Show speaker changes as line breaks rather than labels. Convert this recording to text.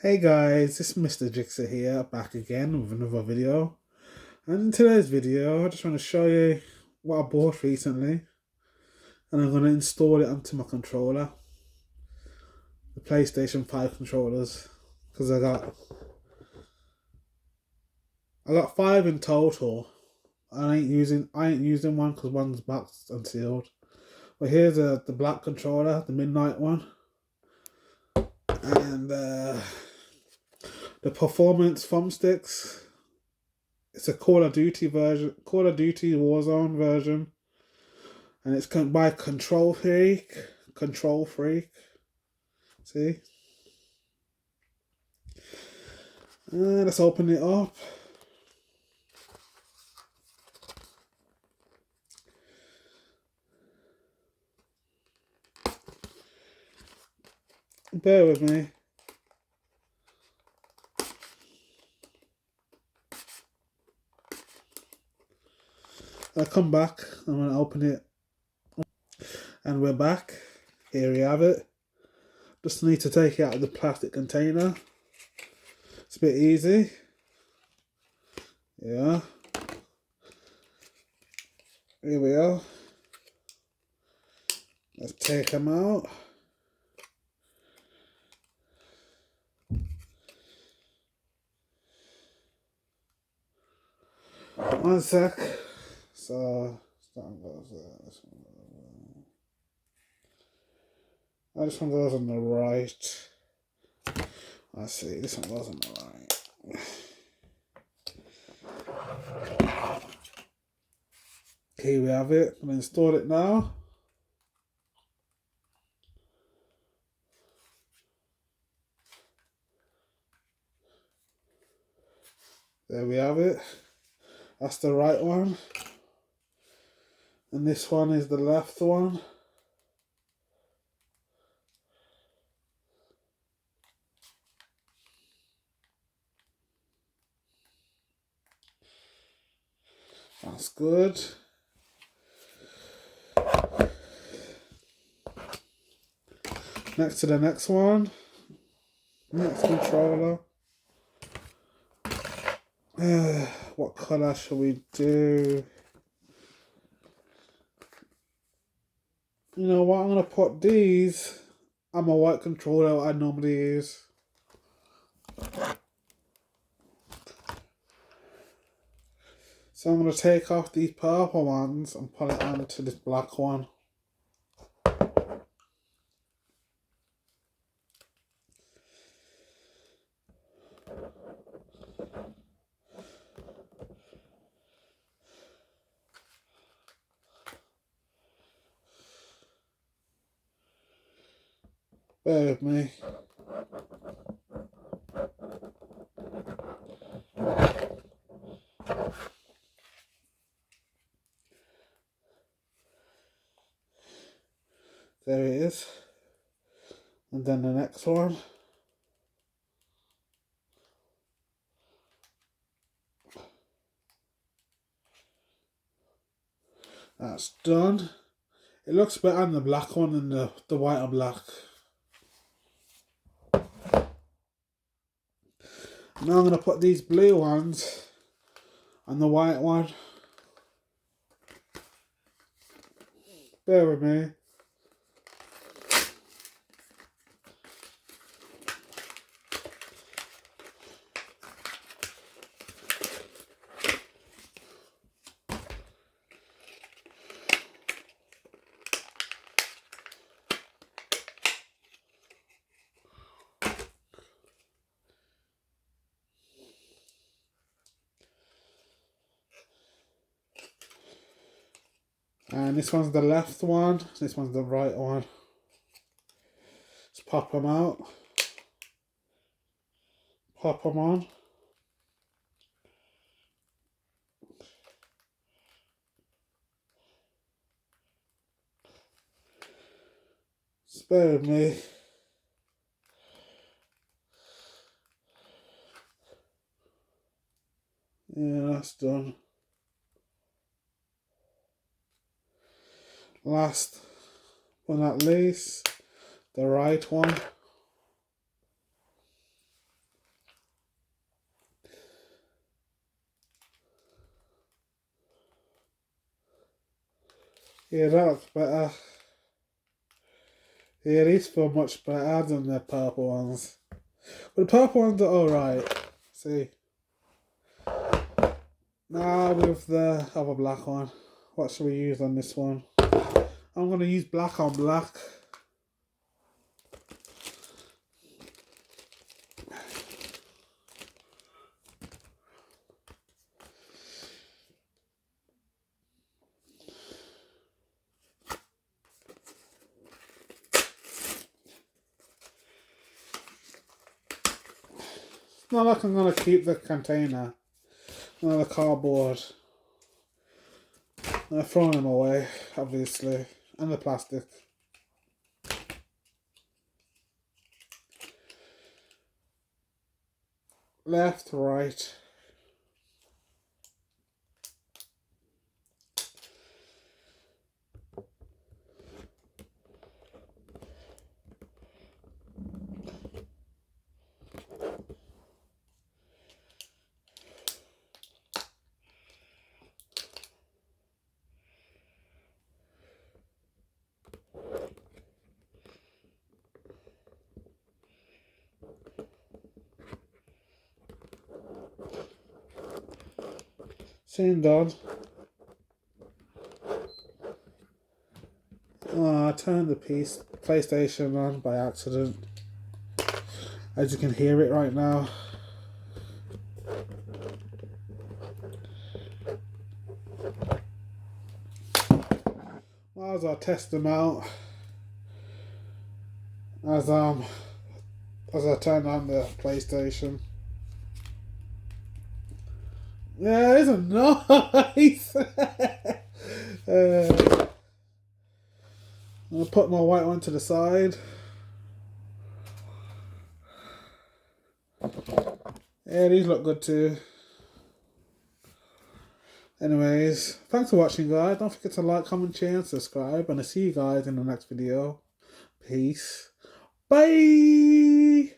Hey guys, it's MrJikser here, back again with another video. And in today's video, I just want to show you what I bought recently. And I'm going to install it onto my controller. The PlayStation 5 controllers. Because I got 5 in total. I ain't using one because one's boxed and sealed. But here's the black controller, the midnight one. And the performance thumbsticks. It's a Call of Duty version, Call of Duty Warzone version, and it's by Control Freak. Control Freak. See? Let's open it up. Bear with me. I'll come back. I'm going to open it. And we're back. Here we have it. Just need to take it out of the plastic container. It's a bit easy. Yeah. Here we are. Let's take them out. One sec. So, this one goes on the right. I see, this one goes on the right. Here we have it. I'm going to install it now. There we have it. That's the right one. And this one is the left one. That's good. Next to the next one. Next controller. What colour shall we do? You know what, I'm going to put these on my white controller I normally use. So I'm going to take off these purple ones and put it onto this black one. Bear with me. There it is. And then the next one. That's done. It looks better on the black one than the white and black. Now I'm going to put these blue ones on the white one. Bear with me. And this one's the left one, this one's the right one. Let's pop them out. Pop them on. Spare me. Yeah, that's done. Last but not least, the right one. Yeah, that looks better. Yeah, these feel much better than the purple ones. But the purple ones are alright. See. Now with the other black one. What should we use on this one? I'm going to use black on black. It's not like I'm going to keep the container. No, the cardboard. I'm throwing them away, obviously. And the plastic. Left, right. Soon done. Oh, I turned the PlayStation on by accident. As you can hear it right now. Might as well test them out as I turn on the PlayStation. Yeah, isn't nice. I'll put my white one to the side. Yeah, these look good too. Anyways, thanks for watching, guys. Don't forget to like, comment, share, and subscribe. And I'll see you guys in the next video. Peace. Bye.